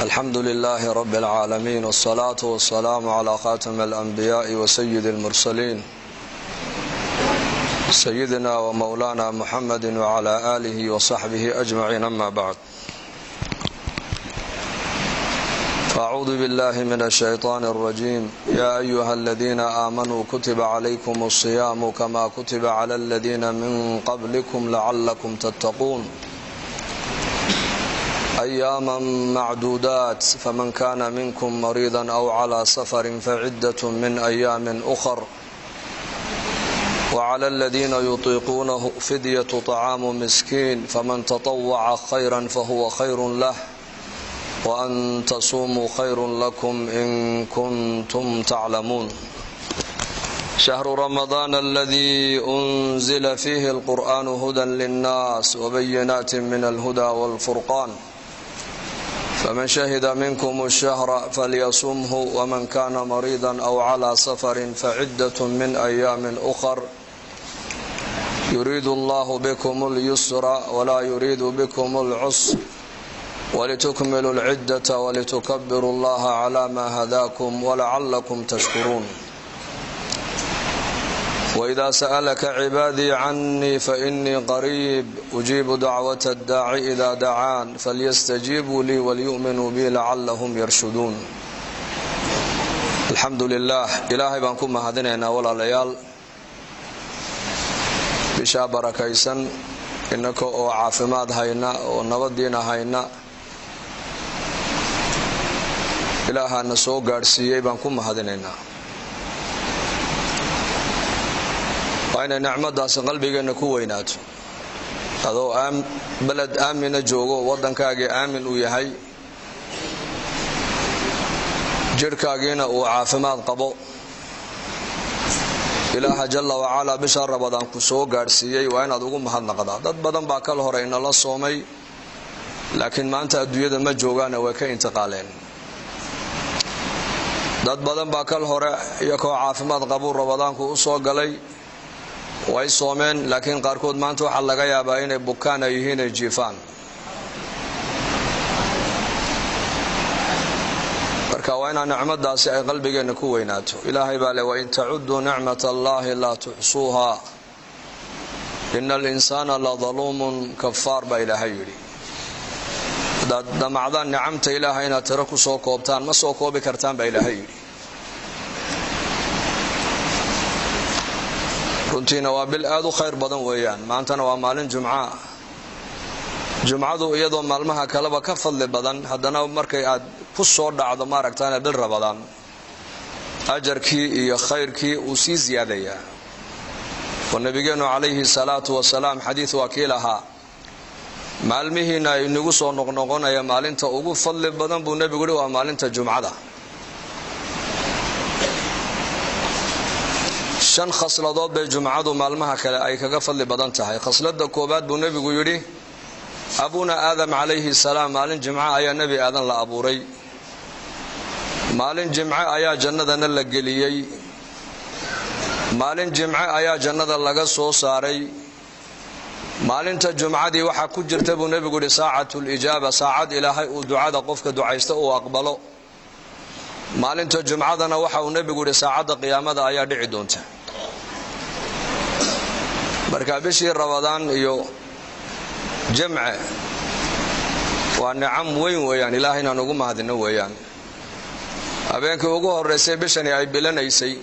الحمد لله رب العالمين والصلاة والسلام على خاتم الأنبياء وسيد المرسلين سيدنا ومولانا محمد وعلى آله وصحبه أجمعين. أما بعد، فأعوذ بالله من الشيطان الرجيم. يا أيها الذين آمنوا كتب عليكم الصيام كما كتب على الذين من قبلكم لعلكم تتقون أياما معدودات فمن كان منكم مريضا أو على سفر فعدة من أيام أخر وعلى الذين يطيقونه فدية طعام مسكين فمن تطوع خيرا فهو خير له وأن تصوموا خير لكم إن كنتم تعلمون. شهر رمضان الذي أنزل فيه القرآن هدى للناس وبينات من الهدى والفرقان فمن شهد منكم الشهر فليصمه ومن كان مريضا أو على سفر فعدة من أيام أخر يريد الله بكم اليسر ولا يريد بكم العسر ولتكملوا العدة ولتكبروا الله على ما هداكم ولعلكم تشكرون. وإذا سألك عبادي عني فإني قريب أجيب دعوة الداعي إذا دعان فليستجيبوا لي وليؤمنوا بي لعلهم يرشدون. الحمد لله. إلهي بانكم مهدنينا ولا ليال بشا بركيسا إنك عافماد هينا ونبدين هينا إلها نسو قارسيي بانكم مهدنينا وإن نعمداas qalbigeena ku weynaato adoo balad aamina joogo wadankaaga aamin uu yahay jirkaageena uu caafimaad qabo ilaaha jalla wa ala bisha Ramadaan ku soo gaarsiiyay waa inaad ugu mahadnaqdaa. dad badan baa kala hore inala soomay laakiin maanta adduunyada ma joogaan way ka intiqaaleen. dad badan baa kala hore iyagoo caafimaad qabo Ramadaanku u soo galay way soomeen laakiin qaarkood maanta waxa laga yaabaa inay bukaan yihiin ay jiifaan. marka waa in nicmadaasi ay qalbigeena ku weynaato. ilaahay baa leeyahay in ta'uddu ni'matallahi la tuhsuha innal insana la zalumun kaffar ba ilaahay yiri. damacdan ni'amta ilaahayna tira ku soo koobtaan ma soo koobi kartaan ba ilaahay yiri. runtiina waa bil aad u khayr badan weeyaan. maantana waa maalin jumcadu iyadoo maalmaha kaleba ka fadli badan haddana markay aad ku soo dhacdo maaragtaan bil Ramadaan ajarkii iyo khayrkii uu sii ziyaadaya. nabigeenu calayhi salaatu wasalaam xadiis wakiilaha maalmihiina inagu soo noqnoqonaya maalinta ugu fadli badan buu nabigu yiri waa maalinta jumcada. shan khasladood bay jumcadu maalmaha kale ay kaga fadli badan tahay. khaslada koobaad buu nabigu yiri abuna aadam calayhi salaam maalin jumca ayaa nabi aadan la abuuray. maalin jumca ayaa jannadana la geliyay. maalin jumca ayaa jannada laga soo saaray. maalinta jumcadii waxa ku jirta buu nabigu yiri saacatul ijaaba saacad ilaahay uu ducada qofka ducaysta uu aqbalo. maalinta jumcadana waxa uu nabigu yiri saacada qiyaamada ayaa dhici doonta. marka bishii Ramadaan iyo jamca waa nicam weyn weeyaan. ilaahayna ugu mahadino weeyaan. habeenkii ugu horeysay bishani ay bilanaysay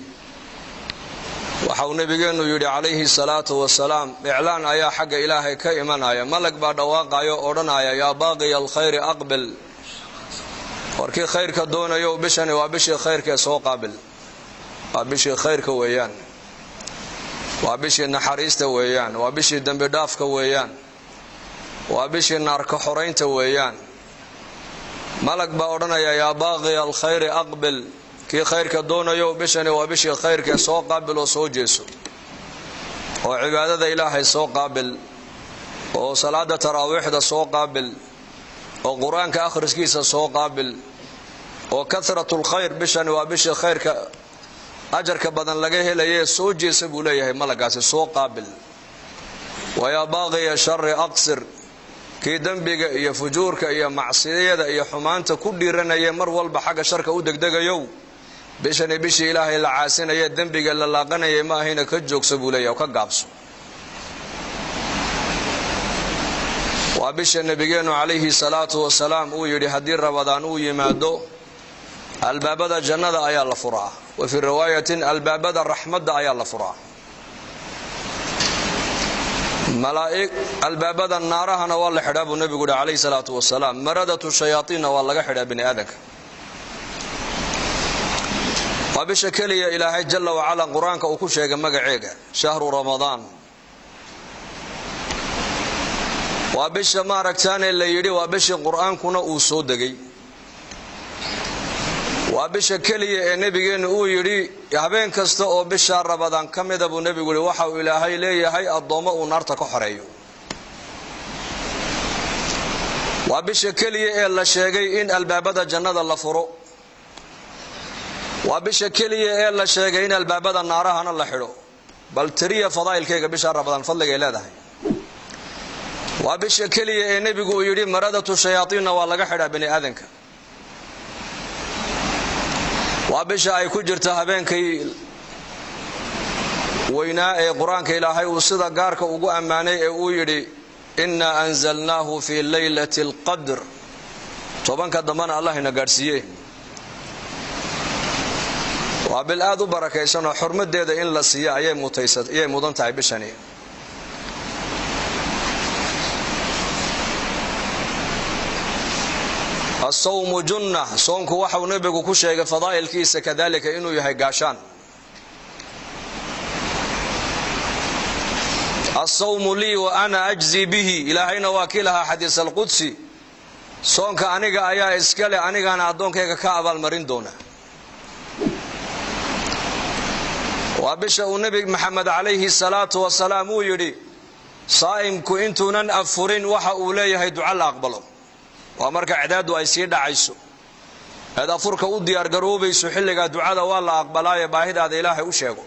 waxa uu nabigeenu yiri calayhi salaatu wasalaam iclaan ayaa xagga ilaahay ka imanaya. malag baa dhawaaqayo odhanaya yaa baaqi alkhayr aqbil. warkii khayrka doonayo bishani waa bishii khayrka soo qaabil. waa bishii khayrka weeyaan. waa bishii naxariista weeyaan. waa bishii dambi dhaafka weeyaan. waa bishii naarka xoreynta weeyaan. malag baa odhanaya yaa baaqi alkhayr aqbil. kii khayrka doonayo bishani waa bishii khayrka soo qaabil oo soo jeeso oo cibaadada ilaahay soo qaabil oo salaada taraawiixda soo qaabil oo quraanka akhriskiisa soo qaabil oo kathratul khayr bishani waa bishii khayrka ajarka badan laga helayo soo jeesa buu leeyahay malagaasi soo qaabil. wa ya baaqi sharri aqsir. kii dambiga iyo fujuurka iyo macsiyada iyo xumaanta ku dhiiranaya mar walba xagga sharka u degdegayo bishani bishii ilaahay la caasinaya dambiga la laaqanaya ma ahina ka joogso buu leeyahay ka gaabso waa bisha nabigeenu calayhi salaatu wasalaam uu yidhi haddii rabadaan uu yimaado albaabada jannada ayaa la furaa wa fi riwaayatin albaabada raxmadda ayaa la furaa malaa'ig albaabada naarahana waa la xidhaa buu nabigu yidhi calayhi salaatu wasalaam maradatu shayaatiinna waa laga xidhaa bini aadanka waa bisha keliya ilaahay jalla wacala qur-aanka uu ku sheegay magaceega shahru ramadaan waa bisha maaragtaane la yidhi waa bishii qur-aankuna uu soo degay waa bisha keliya ee nebigeennu uu yidhi habeen kasta oo bisha rabadaan ka mida buu nebigu yidhi waxa uu ilaahay leeyahay addoommo uu naarta ka xoreeyo waa bisha keliya ee la sheegay in albaabada jannada la furo waa bisha keliya ee la sheegay in albaabada naarahana la xidho bal tiriya fadaa'ilkayga bisha rabadaan fadligay leedahay waa bisha keliya ee nebigu uu yidhi maradatu shayaatiinna waa laga xidhaa bini aadanka waa bisha ay ku jirta habeenkii weynaa ee qur-aanka ilaahay uu sida gaarka ugu ammaanay ee uu yidhi innaa anzalnaahu fii laylati alqadr tobanka dambana allah ina gaadhsiiye waa bil aad u barakaysanoo xurmadeeda in la siiya ayay mudan tahay bishani الصوم جنة صومك وحو نبيك كشيء فضائل كيس كذلك إنه يهي قاشان الصوم لي وأنا أجزي به إلى حين واكلها حديث القدسي صومك أنيقا أيا إسكالي أنيقا أنا أدونك كعب المرين دونا وبشأ النبي محمد عليه الصلاة والسلام يري صائمك إنتو أفرين وحا أوليه دعاء أقبله waa marka cidaadu ay sii dhacayso hada furka u diyaar garoobayso xilliga ducada waa la aqbalaayo baahidaada ilaahay u sheego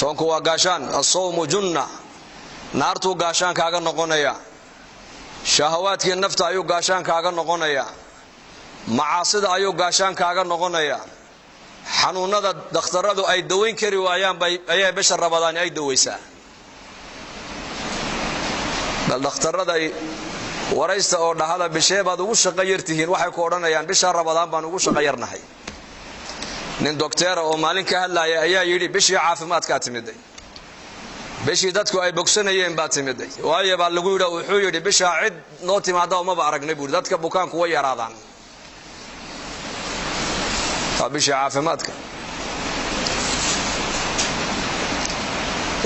soonku waa gaashaan as-sawmu junna naartu gaashaan kaaga noqonaya shahawaadkii nafta ayuu gaashaan kaaga noqonaya macaasida ayuu gaashaan kaaga noqonaya xanuunada dhakhtaradu ay daweyn kari waayaan ayay bisha rabadaan ay daweysaa bal dhakhtarada ay waraysta oo dhahada bishee baad ugu shaqo yartihiin waxay ku odhanayaan bisha rabadaan baan ugu shaqo yarnahay nin doctora oo maalin ka hadlaya ayaa yidhi bishii caafimaadka timiday bishii dadku ay bogsanayeen baa timiday waayo baa lagu yidhi wuxuu yidhi bisha cid noo timaada uma ba aragnay buu dadka bukaanku way yaraadaan bishii caafimaadka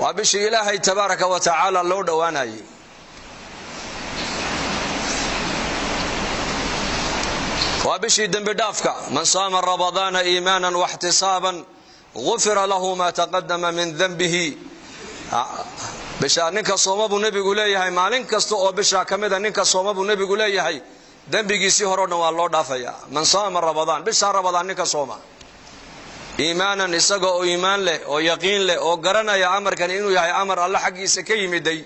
waa bishii ilaahay tabaaraka wa tacaala loo dhowaanayay وبشي دم بدافك من صام رمضان إيمانا واحتسابا غفر له ما تقدم من ذنبه بشا نينكا صوما بو نبي غليهي مالين كاستو او بشا كميدا نينكا صوما بو نبي غليهي ذنبيغيسي هورنا waa loo dhaafaya man saama ramadaan bisha ramadaan ninka sooma iimaanan isaga oo iimaan leh oo yaqiin leh oo garanaya amarkan inuu yahay amar Allah xaqiisa ka yimiday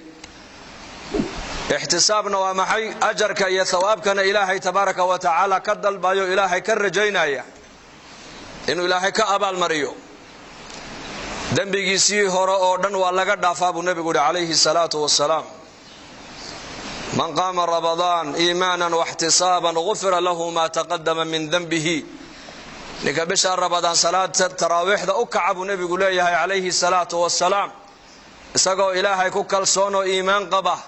احتسابنا ومحي أجرك يا ثوابكنا إلهي تبارك وتعالى كدل بايو إلهي كرجينا يا إنه إلهي كأبا المريو دنبيجي سي هورا أردن ولا قد دافع النبي عليه الصلاة والسلام من قام رمضان إيمانا واحتسابا غفر له ما تقدم من ذنبه نكبش رمضان صلاة التراويح ذا أكعب النبي عليه الصلاة والسلام سقوا إلهي كوكل صونو إيمان قبه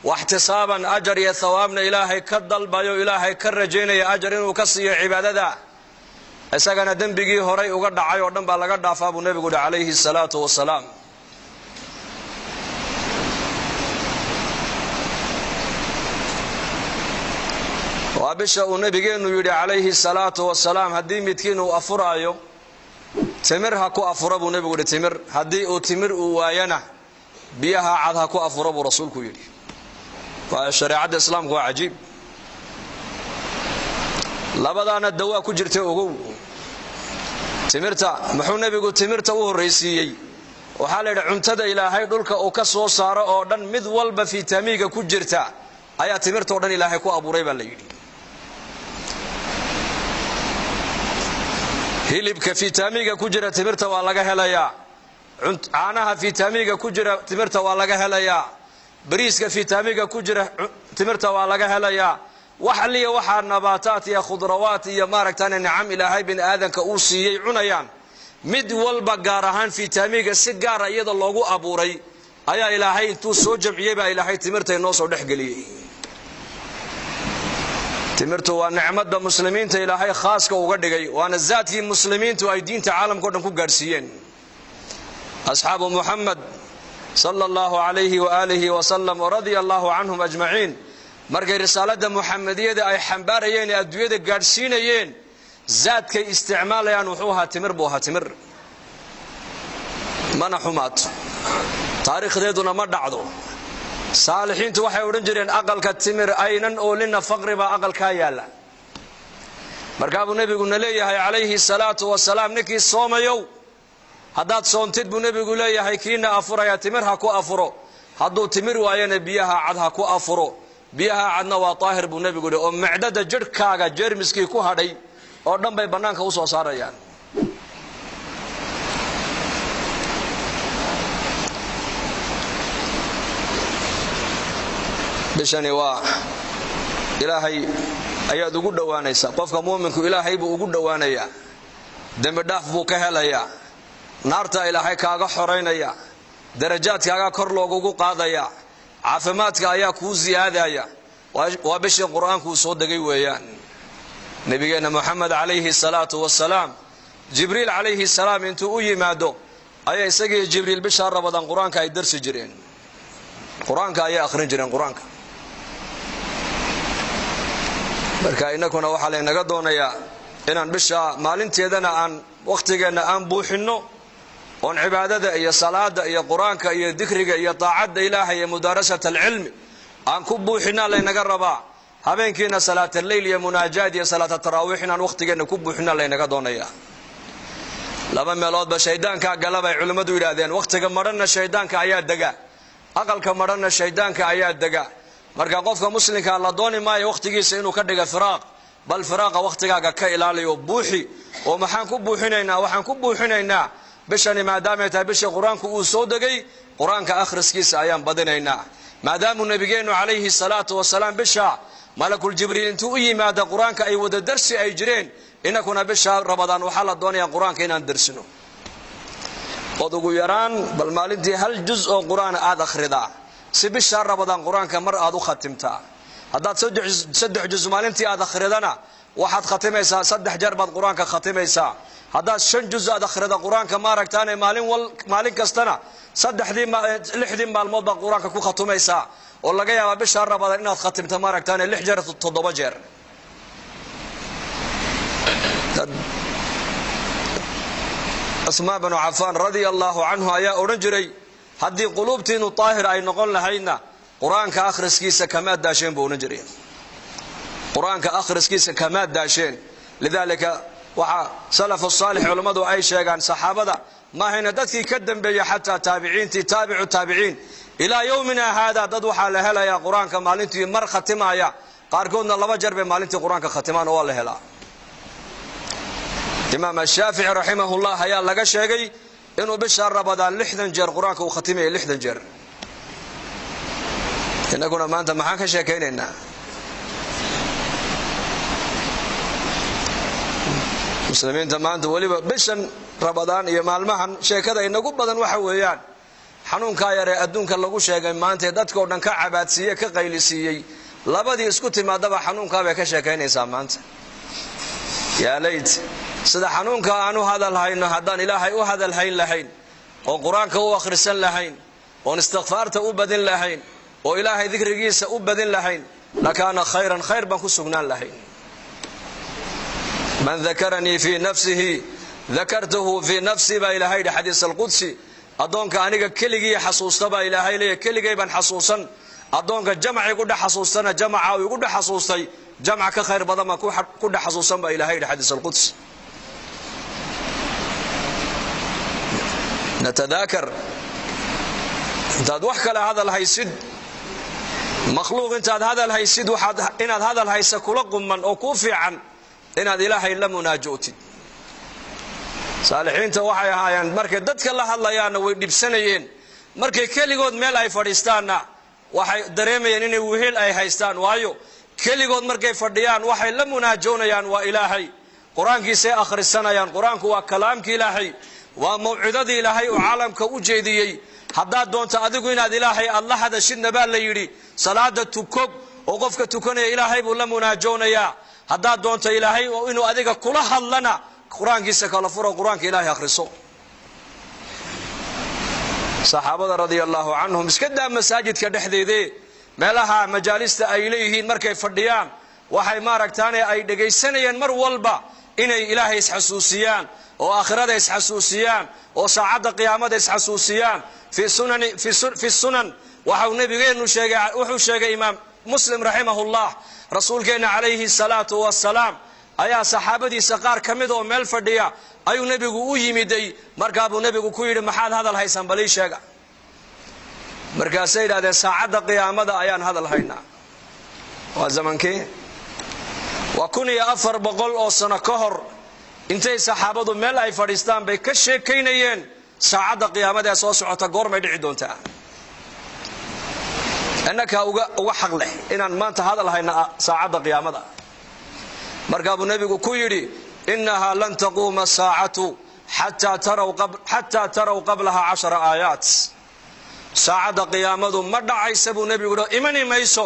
واحتسابا أجر يا ثوابنا إلهي كدل بايو إلهي كرجينا يا أجر وكسي عبادة أساقنا دنبقي هوري وقد عيو دنبا لقد دافاب النبي عليه الصلاة والسلام وابشا النبي يدي عليه الصلاة والسلام هدي متكين وأفرايو تمرها كو أفرابو النبي تمر هدي تمر وواينا بيها عادها كو أفرابو رسولك يدي فالشريعة الإسلام هو عجيب لبدانا الدواء كجرته أقول تمرتا محو نبي تمرتا وهو الرئيسي waxaa la yidhi cuntada ilaahay dhulka uu ka soo saaro oo dhan mid walba fitamiinka ku jirta ayaa timirta oo dhan ilaahay ku abuuray baa la yidhi. hilibka fitamiinka ku jira timirta waa laga helayaa, caanaha fitamiinka ku jira timirta waa laga helayaa, bariiska fitamiinka ku jira timirta waa laga helayaa. wax liya waxa nabaataat iyo khudrawaat iyo maaragtaan nicam ilaahay bin aadanka uu siiyay cunayaan mid walba gaar ahaan fitamiinka si gaar ah iyada loogu abuuray ayaa ilaahay intuu soo jamciyay baa ilaahay timirta inoo soo dhexgeliyay. timirtu waa nicmada muslimiinta ilaahay khaaska uga dhigay, waana zaadkii muslimiintu ay diinta caalamka oo dhan ku gaarsiiyeen. asxaabu muhammad sallallahu alayhi wa alihi wa sallam radiyallahu anhum ajma'in markay risaalada muhammadiyada ay xambaarayeen adduunyada gaarsiinayeen zaadkay isticmaalayaan wuxuu ahaa timir buu ahaa timir. mana xumaad taariikhdeeduna ma dhacdo. saalixiintu waxay odhan jireen aqalka timir aynan oolina faqri baa aqalkaa yaala. markaa buu nebiguna leeyahay calayhi salaatu wasalaam ninkii soomayow haddaad soontid buu nebigu leeyahay kiina afuraya timir ha ku afuro, hadduu timir waayana biyaha cad ha ku afuro. biyaha cadna waa daahir buu nebigu yidhi oo macdada jidhkaaga jeermiskii ku hadhay oo dhan bay bannaanka u soo saarayaan. bishani waa ilaahay ayaad ugu dhowaanaysaa. qofka muuminku ilaahay buu ugu dhowaanayaa, dembi dhaaf buu ka helayaa, naarta ilaahay kaaga xoraynaya, darajaadkaaga kor loogugu qaadaya, caafimaadka ayaa kuu ziyaadaya. waa bishii qur-aanku uu soo degay weeyaan. nabigeena muxamed calayhi salaatu wasalaam jibriil calayhi salaam intuu u yimaado ayaa isagii jibriil bisha rabadaan qur-aanka ay darsi jireen, qur-aanka ayay akhrin jireen qur-aanka. marka inakuna waxaa laynaga doonayaa inaan bisha maalinteedana aan wakhtigeena aan buuxinno oon cibaadada iyo salaada iyo qur-aanka iyo dikriga iyo taacadda ilaahay iyo mudaarasata alcilmi aan ku buuxinaa laynaga rabaa. habeenkiina salaat al-layl iyo munaajaad iyo salaat at-taraawiix inaan wakhtigeena ku buuxinaa laynaga doonayaa. laba meeloodba shaydaanka galabay culimadu yidhaahdeen. wakhtiga madhanna shaydaanka ayaa dega, aqalka madhanna shaydaanka ayaa dega. marka qofka muslimka la dooni maayo wakhtigiisa inuu ka dhiga firaaq, bal firaaqa wakhtigaaga ka ilaaliyo buuxi. oo maxaan ku buuxinaynaa? waxaan ku buuxinaynaa bishani maadaama tahay bishii qur-aanku uu soo degay, qur-aanka akhriskiisa ayaan badinaynaa. maadaamuu nabigeenu calayhi salaatu wasalaam bisha malakul jibriil intuu u yimaada qur-aanka ay wada darsi ay jireen, inakuna bisha rabadaan waxaa la doonayaa qur-aanka inaan darsino. ood ugu yaraan bal maalintii hal juz oo qur-aan aad akhridaa si bisha rabadaan qur-aanka mar aad u khatimtaa. haddaad 3 juz maalintii aad akhridana waxaad khatimaysaa 3 jeer baad qur-aanka khatimaysaa. haddaad 5 juz aad akhrida qur-aanka maaragtaane maalin kastana 6 maalmood baad qur-aanka ku khatumaysaa. oo laga yaabaa bisha rabadaan inaad khatimto maaragtaane 6 jeer 7 jeer. Usmaan bin Affaan radiyallahu anhu ayaa odhan jiray haddii quluubtiinu daahir ay noqon lahaydna qur-aanka akhriskiisa kama daasheen buu odhan jiray. qur-aanka akhriskiisa kama daasheen. lidaalika waxa salafu saalix culimadu ay sheegaan saxaabada maahayna dadkii ka dambeeyay xataa taabiciintii taabicu taabiciin ilaa yowmina haada dad waxaa la helayaa qur-aanka maalintii mar khatimaaya, qaarkoodna 2 jeer bay maalintii qur-aanka khatimaan oo waa la helaa. imaam ashaafici raximahullah ayaa laga sheegay inuu bisha rabadaan 60 jeer qur-aanka uu khatimayay 60 jeer. inaguna maanta maxaan ka sheekaynaynaa? muslimiinta maanta waliba bishan rabadaan iyo maalmahan sheekada inagu badan waxa weeyaan xanuunka yar ee adduunka lagu sheegay maanta dadka oo dhan ka cabaadsiiyay ka qaylisiiyay labadii isku timaadaba xanuunka bay ka sheekaynaysaa maanta. yaa layt sida xanuunka aanu hadal hayno haddaan ilaahay u hadal hayn lahayn oo qur-aanka u akhrisan lahayn oo istighfaarta u badin lahayn oo ilaahay dikrigiisa u badin lahayn lakaana khayran khayr baan ku sugnaan lahayn. man dhakaranii fi nafsihi dhakartuhu fi nafsi baa ilaahay xadiis al-qudsi. adoonka aniga keligii xasuusta baa ilaahay leeyahay keligay baan xasuusan. adoonka jamci ku dhex xasuustana jamca uu ku dhex xasuustay jamca ka khayr badan ma ku dhex xasuusan baa ilaahay xadiis al-qudsi. natadaakar intaad wax kale hadal haysid makhluuq intaad hadal haysid inaad hadal haysa kula qumman oo ku fiican inaad ilaahay la munaajootid saalixiinta waxay ahaayeen markay dadka la hadlayaana way dhibsanayeen markay keligood meel ay fadhiistaanna waxay dareemayeen inay wehel ay haystaan waayo keligood markay fadhiyaan waxay la munaajoonayaan waa ilaahay quraankiisa akhrisanayaan quraanku waa kalaamka ilaahay waa mawcidadii ilaahay oo caalamka u jeediyay haddaad doonto adigu inaad ilaahay alla hadashidna baa la yidhi salaada tukog oo qofka tukanaya ilaahay buu la munaajoonayaa haddaad doonto ilaahay inuu adiga kula hadlana quraankiisa kala furo quraanka ilaahay akhriso saxaabada radiyallahu anhum iska daa masaajidka dhexdeedee meelaha majaalista ay leeyihiin markay fadhiyaan waxay maaragtaan ay dhageysanayeen mar walba inay ilaahay isxasuusiyaan oo aakhirada isxasuusiyaan oo saacada qiyaamada isxasuusiyaan fi sunan waxa nabigeenu sheegay wuxuu sheegay imaam muslim rahimahullah rasuulkeena calayhi salaatu wassalaam ayaa saxaabadiisa qaar kamid oo meel fadhiya ayuu nabigu u yimiday markaa buu nabigu ku yiri maxaad hadal haysan bali sheega markaasay yiraahdeen saacada qiyaamada ayaan hadal haynaa waa zamankii wa kuniya 400 oo sano ka hor intay saxaabadu meel ay fadhiistaan bay ka sheekaynayeen saacada qiyaamada ee soo socota goormay dhici doontaa annaka uga xaq leh inaan maanta hadal hayna saacada qiyaamada markaa buu nabigu ku yiri innaha lan taquma saa'atu hatta taraw qablaha 10 ayat saacada qiyaamadu ma dhacaysa buu nabigu imani mayso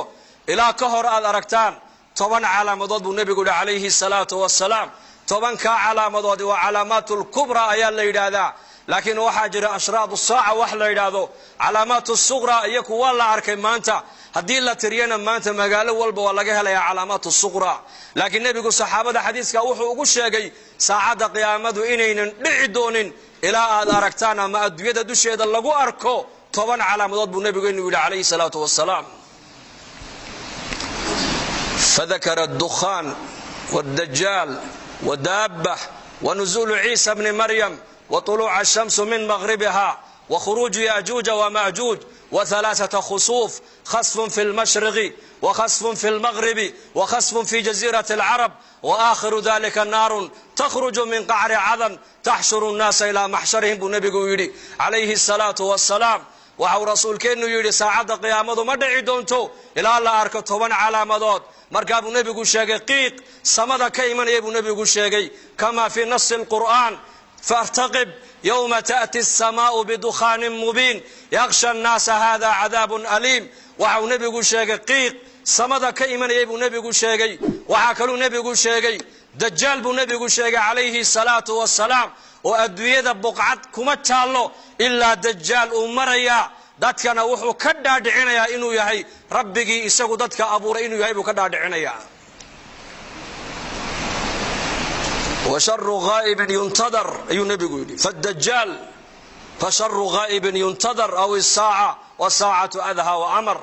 ilaa ka hor aad aragtaan 10 calaamadood buu nabigu calayhi salaatu wassalaam 10 ka calaamadood waa calaamatul kubra ayaa la yiraahdaa laakiin waxa jira ashraad as-saa'a wax la yiraahdo calaamaatu sughra iyaku waa la arkay maanta hadii la tiriyana maanta magaalo walba waa laga helayaa calaamaatu sughra laakiin nabigu saxaabada xadiiska wuxuu ugu sheegay saacada qiyaamadu inaynan dhici doonin ilaa aad aragtaan ama adduunyada dusheeda lagu arko 10 calaamadood buu nabigu yiri calayhi salaatu wassalaam فذكر الدخان والدجال ودابة ونزول عيسى بن مريم وطلوع الشمس من مغربها وخروج ياجوج وماجوج وثلاثة خسوف خسف في المشرق وخسف في المغرب وخسف في جزيرة العرب وآخر ذلك النار تخرج من قعر عدن تحشر الناس إلى محشرهم بنبي يري عليه الصلاة والسلام وحو رسول كأنه يري ساعة قيامة ما دعي دونتو إلى الله أركض 10 علامات markaa buu nabigu sheegay qiiq samada ka imanaya buu nabigu sheegay kama fi nas alquran fartaqib yawma ta'ti as-samaa'u bidukhanin mubin yakhsha an-nas hadha 'adabun alim waxa nabigu sheegay qiiq samada ka imanaya buu nabigu sheegay waxa kale uu nabigu sheegay dajjal buu nabigu sheegay calayhi salaatu wassalaam oo adduunyada buqcad kuma taalo illa dajjal uu maraya dadkana wuxuu ka dhaadhicinayaa inuu yahay rabbigii isagu dadka abuuray inuu yahay buu ka dhaadhicinayaa wa sharru ghaibin yuntadar ayu nabigu yiri fadajjal fa sharru ghaibin yuntadar aw as-sa'a wa sa'atu adha wa amr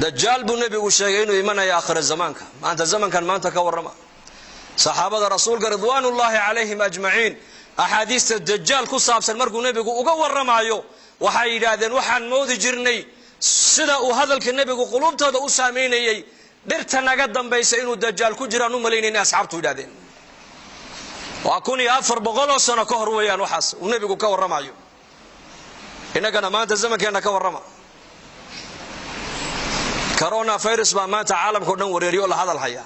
dajjal buu nabigu sheegay inuu imanaya aakhir zamaanka maanta zamankan maanta ka warrama saxaabada rasuulka ridwaanullaahi calayhim ajmaciin axaadiista dajjaal ku saabsan markuu nabigu uga warramayo waxay yidhaahdeen waxaan moodi jirnay sida uu hadalka nabigu qulubtooda u saameynayay dhirta naga dambaysa inuu dajjaal ku jiraan u malaynayna asxaabtu yidhaahdeen waa 1400 sano ka hor weeyaan waxaas uu nabigu ka warramayo inagana maanta zamankeena ka warrama corona virus baa maanta caalamka dhan wareeriyo la hadal haya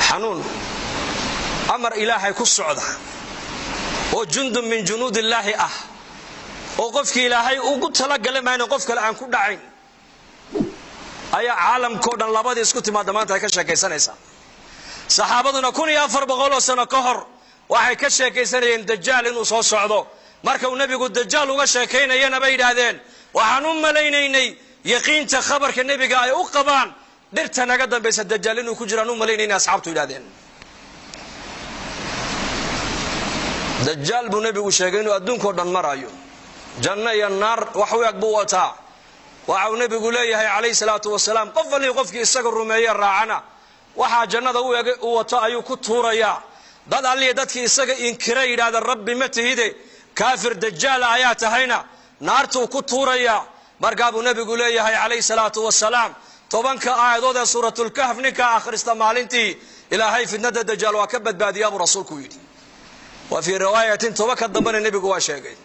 xanuun amar ilaahay ku socda oo jundun min junuudillaahi oo qofkii ilaahay ugu tala galay ma qof kale aan ku dhacayn ayaa caalamka dhan labadii isku timaada maanta ay ka sheekaysanaysaa saxaabaduna 1400 sano ka hor waxay ka sheekaysanayeen dajjal inuu soo socdo marka uu nabigu dajjal uga sheekaynayna bay yiraahdeen waxaan u maleynaynay yaqiinta khabarka nabiga ay u qabaan dhirta naga dambaysa dajjal inuu ku jiraan u malaynayna asxaabtu yiraahdeen dajjal buu nabigu sheegay inuu adduunka dhan marayo janna iyo naar wax u eg buu wataa waxa uu nabigu leeyahay calayhi salaatu wassalaam qof wali qofkii isaga rumeeyay raacana waxa jannada u wato ayuu ku tuuraya dad alliye dadkii isaga inkiray yiraahdo rabbi ma tahide kaafir dajaal ayaa tahayna naartu ku tuuraya markaa buu nabigu leeyahay calayhi salaatu wasalaam tobanka aayadood ee suuratul kahf ninka akhrista maalintii ilaahay fitnada dajaal waa ka badbaadiyaa buu rasuulku yidhi wa fi riwaayatin tobanka dambana nabigu waa sheegay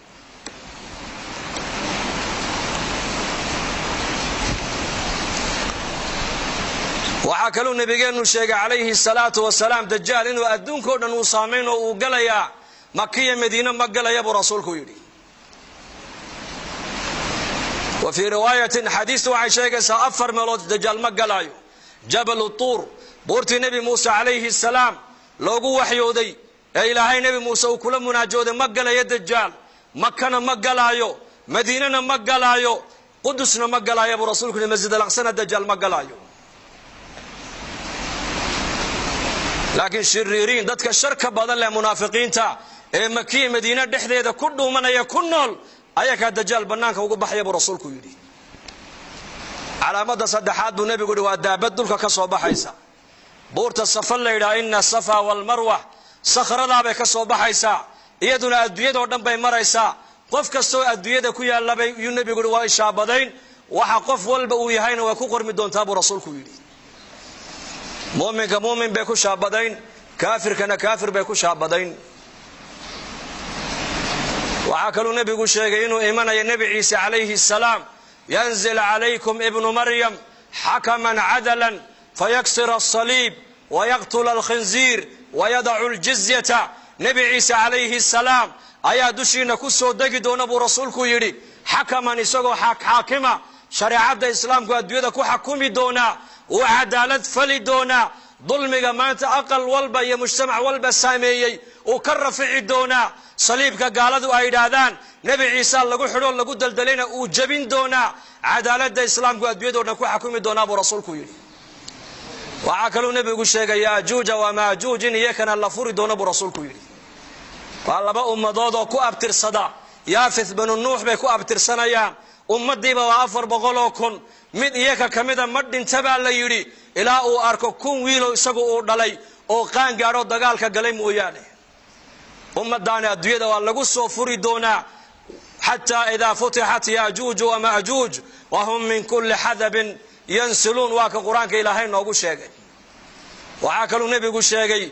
waxa kaloo nabigeenu sheegay calayhi salaatu wasalaam dajaal inuu adduunka oo dhan uu saameyn oo uu galaya Makka iyo Madiina ma galaya buu rasuulku yidhi وفي رواية حديث وعن شيء سأفر ملوت دجال مقلايو جبل الطور بورتي نبي موسى عليه السلام لوغو وحيودي إلهي نبي موسى وكل مناجود مقلا يا دجال مكة مقلايو مدينة مقلايو قدسنا مقلايو أبو رسولك المسجد الأقصى الدجال مقلايو لكن شريرين دتك الشركة بدل منافقين تا مكة مدينة دحديده كله من يكونول ayaga dajaal banaanka ugu baxay buu rasuulku yiri calaamada saddexaad buu nabigu waa daabad dulka ka soo baxaysa buurta safar leeyahay inna safa wal marwa sakhrada bay ka soo baxaysa iyaduna adduunyada oo dhan bay maraysa qof kasto adduunyada ku yaalabay uu nabigu waa ishaabadayn waxa qof walba uu yahayna waa ku qormi doontaa buu rasuulku yiri muuminka muumin bay ku shaabadayn kaafirkana kaafir bay ku shaabadayn وعاكلوا نبي قشيغ إنه إيمان يا نبي عيسى عليه السلام ينزل عليكم ابن مريم حكما عدلا فيكسر الصليب ويقتل الخنزير ويدع الجزية نبي عيسى عليه السلام أيا دشينا كسو دقدون أبو رسولك يري حكما نسوغو حاكما شريعة الإسلام قد يدكو حكومي دونا وعدالة فلي دونا ظلمك ما أنت أقل والبا يا مجتمع والبا ساميي وكرفع دونا صليبك قالوا أيدادان نبي عيسى لقو حلول لقو دلدلين وجبين دونا عدالة الإسلام قد يدونا كو حكومي دونا أبو رسولك يري وعاكلوا نبي قشيغ ياجوج وماجوج يكن اللفور دونا أبو رسولك يري والله بقى أمدودو كو أبتر صدا يافث بن النوح بي كو أبتر سنيان أمدي بوافر بغلوكن من إيكا كميدا مدين تبع ليري إلا أو أركو كون ويلو إساقو أو دالي أو قان قارو دقالك قليم وياني أمداني الدوية واللغو سوفوري دونا حتى إذا فتحت ياجوج وماجوج وهم من كل حذب ينسلون واك قرآن كإلهين نوغو شاقي وعاكلوا نبي قو شاقي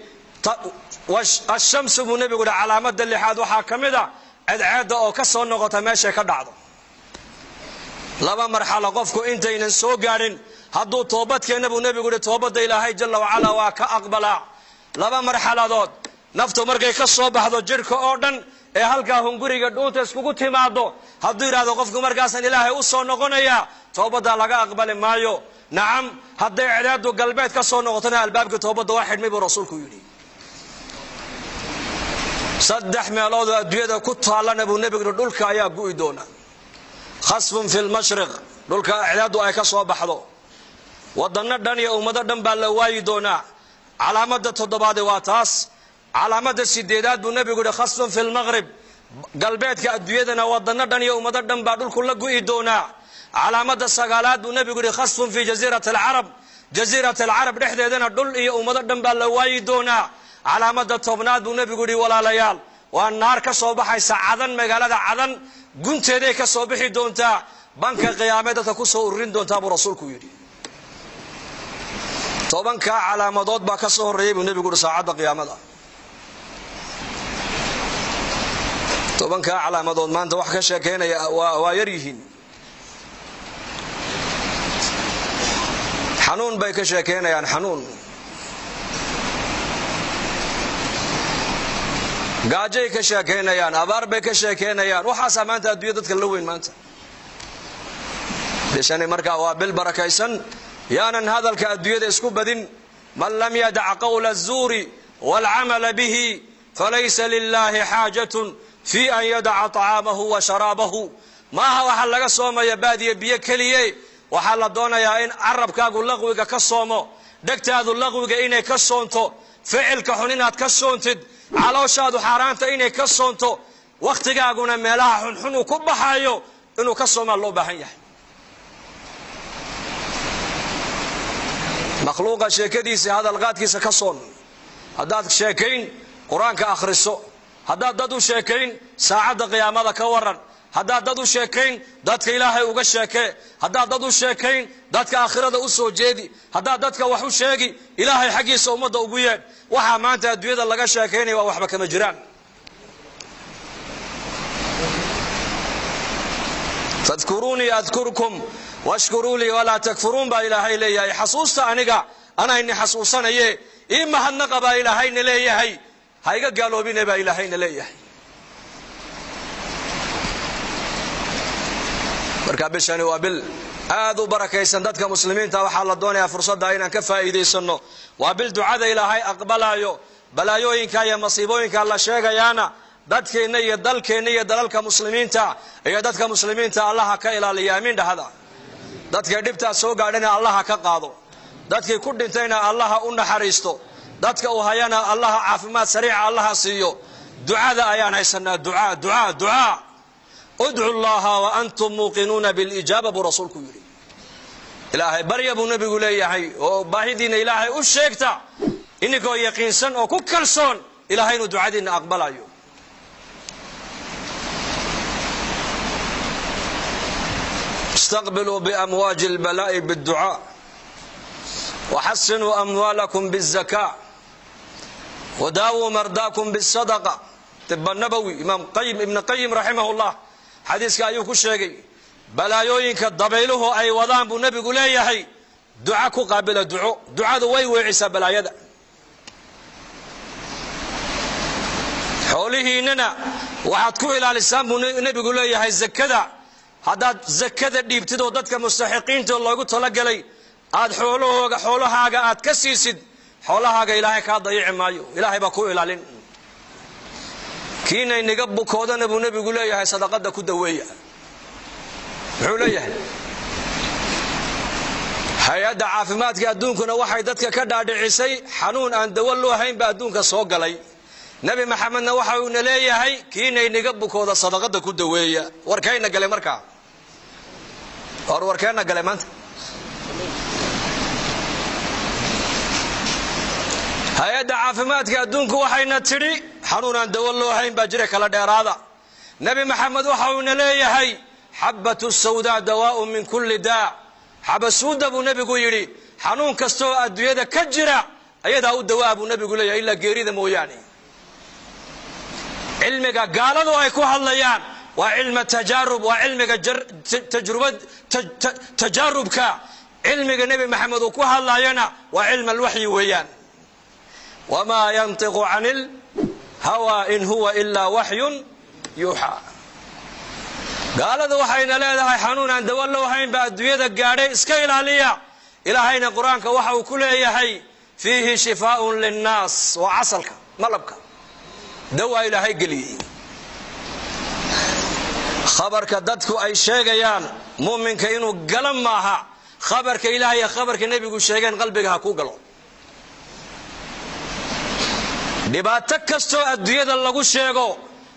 والشمس بو نبي قو علامات اللي حادو حاكمدا عد أو كسو النغطة ماشي كدعضو لما مرحلة قفكو انتين سو قارن هدو توبتك نبو نبي قو توبت إلهي جل وعلا واك أقبلا لما مرحلة دوت naftu markay ka soo baxdo jirka oo dhan ee halka hunguriga dhuunta iskugu timaado haddii iraado qofku markaasan ilaahay u soo noqonaya toobada laga aqbali maayo nacam haday cilaadu galbeed ka soo noqotana albaabka toobada waa xidhmay buu rasuulku yiri saddex meelood adduunyada ku taalana buu nabigu dhulka ayaa go'i doona khasfun fil mashriq dhulka cilaadu ay ka soo baxdo wadana dhan iyo ummada dhan baa la waayi doona calaamada toddobaad waa taas علامة السيدات بالنبي يقول خاصة في المغرب قلبيت كأدويتنا وضنا دنيا ومدى بعد الكل قيدونا علامة السقالات بالنبي يقول خاصة في جزيرة العرب نحن دنا دل ومدى بالوايدونا علامة الطبنات بالنبي يقول ولا ليال والنار كصباح يسعدن مقالة عدن قنت ذيك الصباح دونتا بنك قيامة تكسو الرين دونتا برسولك يري طبعا كعلامة ضد بكسو الريب والنبي يقول ساعد قيامة طبعا كعلامة ضد ما أنت وحكي شاكين ويريهن حنون بيك شاكين يعني حنون قاجي كشاكين يعني أبار بيك شاكين يعني وحاسا ما أنت أدويتك اللوين ما أنت لشاني مركا وبالبركة يسن يانا هذا الكأدوية اسكوب بدين من لم يدع قول الزور والعمل به فليس لله حاجة في أن يدع طعامه وشرابه ما هو حل صوم يبادي بيكليه وحل دونا يا إن عرب كاقول لغوك كصومه دكت هذا اللغوك إني كصونتو فعل كحنينات كصونتد على شاد حرانت إني كصونتو وقت كاقونا ملاح حنو كبحايو إنه كصوم الله بحيه makhluuqa sheekadiisa hadalqaadkiisa ka soon haddaad sheekayn quraanka akhriso haddaad dad u sheekayn saacada qiyaamada ka waran haddaad dad u sheekayn dadka ilaahay uga sheekee haddaad dad u sheekayn dadka aakhirada u soo jeedi haddaad dadka wax u sheegi ilaahay xaqiisa ummadda ugu yeedh waxa maanta adduunyada laga sheekaynaya waa waxba kama jiraan fadkuruni adkurkum washkuru li wala takfurun ba ilaahay leeyahay xasuusta aniga ana inni xasuusanaye ima hadnaqa ba ilaahayna leeyahay hayga gaaloobina ba ilaahayna leeyahay marka bishani waa bil aad u barakaysan dadka muslimiinta waxa la doonayaa fursadda inaan ka faa'iideysano waa bil ducada ilaahay aqbalayo balaayooyinka iyo masiibooyinka la sheegayaana dadkeena iyo dalkeena iyo dalalka muslimiinta iyo dadka muslimiinta Allah ka ilaaliyo aamin dhahada dadka dhibta soo gaadhana Allah ka qaado dadkii ku dhintayna Allah u naxariisto dadka uu hayana Allah caafimaad sariic Allah siiyo ducada ayaan haysanaa ducaa ادعوا الله وأنتم موقنون بالإجابة برسولك يري إلهي بريا بو نبي ليهي وباهدين إلهي أشيكتا إنكو يقينسن أو كوكلسون إلهي ندعادين أقبل أيو استقبلوا بأمواج البلاء بالدعاء وحسنوا أموالكم بالزكاة وداووا مرضاكم بالصدقة تبا النبوي إمام قيم ابن قيم رحمه الله حديثك أيوك الشيقي بلايوينك الضبيله أي وضان بو نبي قليهي دعاك قابل دعاء ذوي وعيسى بلايدا حوله إننا وحدكو إلى الإسلام بو نبي قليهي الزكاة هذا زكاة ديبتدو دادك مستحقين تو الله قلت لك لي آد حولها آد كسيسد حولها إلهي كاد ضيع مايو إلهي باكو إلى لين كينا ينقبو كودان ابو نبي يقول لي صدقه كدويه حوليه hay'adda caafimaadka adduunkuna waxay dadka ka dhaadhicisay xanuun aan dawo loo hayn ba adduunka soo galay nabi maxamedna waxa uu leeyahay kiinay niga bukooda sadaqada ku daweeya warkayna galay markaa warkayna galay maanta hay'adda caafimaadka adduunku waxayna tiri xanuun aan dawo loo hayn ba jira kala dheeraada nabi maxamed waxa uu leeyahay habatu sawda dawaa'un min kulli daa xabasuuda buu nabigu yiri xanuun kasto adduunyada ka jira ayada u dawaa buu nabigu leeyahay illa geerida mooyaane cilmiga gaaladu ay ku hadlayaan waa cilmi tajarrub waa cilmiga tajarrubka cilmiga nabi maxamed uu ku hadlayana waa cilmi alwahyi weeyaan wama yantiqu anil hawa in huwa illa wahyun yuha قالوا waxayna leedahay xanuun aan dawo loo hayn ba adduunyada gaadhay iska ilaaliya ilaahayna quraanka waxa uu ku leeyahay fihi shifaa'un linnaas wa asalka malabka dawa ilaahay galiyay khabarka dadku ay sheegayaan muuminka inuu galan maaha khabarka ilaahay khabarka nabigu sheegeen qalbiga ku galo dhibaato kasto adduunyada lagu sheego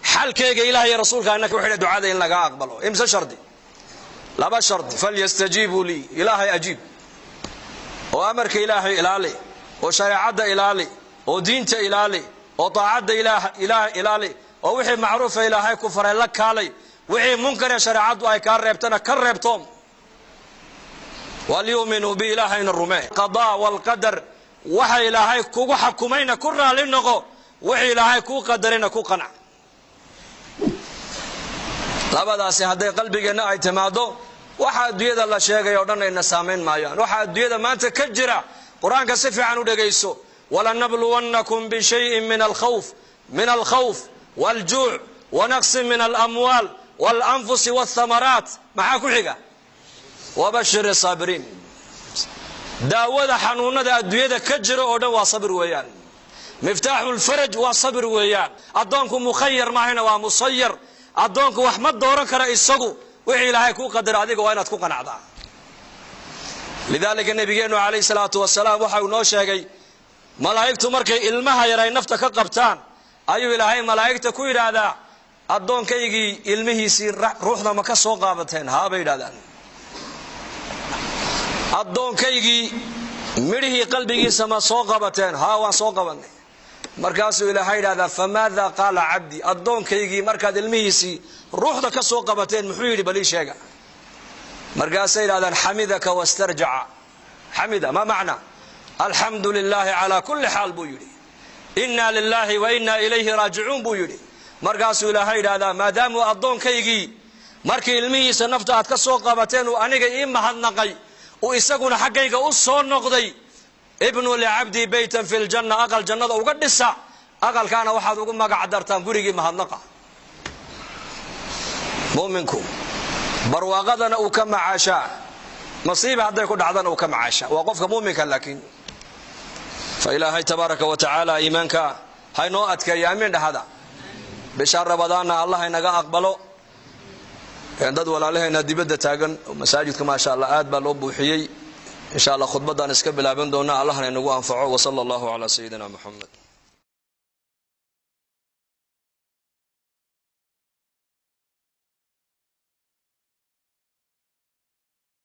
حالكيغا إلهي رسولك أنك وحيد دعاء إن لقى أقبله إمسا شرطي لا شرط فليستجيبوا لي إلهي أجيب وأمرك إلهي إلالي وشريعة إلالي ودينت إلالي وطاعة إلالي ووحي معروف إلهي كفر لك علي وحي منكر شريعة أي كربتنا كربتهم وليؤمنوا بإلهي الرمي قضاء والقدر وحي إلهي كو حكمين كرنا لنغو وحي إلهي كو قدرين كو قنع labadaasi haday qalbigeena ay timaado waxa adduunyada la sheegay oo dhan ay saameyn maayaan waxa adduunyada maanta ka jira quraanka si fiican u dhageyso wala nabluwannakum bi shay'in min al-khawf wal-ju' wa naqs min al-amwal wal-anfus wath-thamarat maxa ku xiga wa bashir as-sabirin daawada xanuunada adduunyada ka jira oo dhan waa sabir weeyaan miftaaxul faraj waa sabir weeyaan adoonku mukhayyar maahina waa musayyar adoonku wax ma dooran kara isagu wixii ilaahay ku qadar adiga waa inaad ku qanacdaa lidaalika nabigeenu kaleey salaatu wasalaam waxa uu noo sheegay malaa'iktu markay ilmaha yaray nafta ka qabtaan ayuu ilaahay malaa'ikta ku yiraahdaa adoonkaygi ilmihiisi ruuxda ma ka soo qaabateen ha bay yiraahdaan adoonkaygi midhihii qalbigiisa ma soo qabateen haa waan soo qabanay markaasuu ilaahay yidhaahdaa famaada qaala cabdi addoonkaygii markaad ilmihiisii ruuxda ka soo qabateen muxuu yidhi balii sheega markaasay yidhahdaan xamidaka wastarjaca xamida ma macna alxamdu lilaahi calaa kulli xaal buu yidhi inna lilaahi wa inna ilayhi raajicuun buu yidhi markaasuu ilaahay yidhaahdaa maadaamuu addoonkaygii markii ilmihiisa nafta aad ka soo qabateen uu aniga ii mahadnaqay uu isaguna xaggayga u soo noqday ibnu licabdii baytan fi ljanna aqal jannada uga dhisa aqalkaana waxaad ugu magac dartaan gurigii mahadnaqa mu'minku barwaaqadana uu ka macaashaa masiiba hadday ku dhacdana uu ka macaashaa waa qofka mu'minka laakiin fa ilaahay tabaaraka wa tacaala iimaanka haynoo adkeeya amiin dhahada bishaan rabadaanna allah inaga aqbalo dad walaalahayna dibadda taagan masaajidka maasha allah aad baa loo buuxiyey إن شاء الله خطبة دان اسكبل عبندونا الله ننقو أنفعه وصلى الله على سيدنا محمد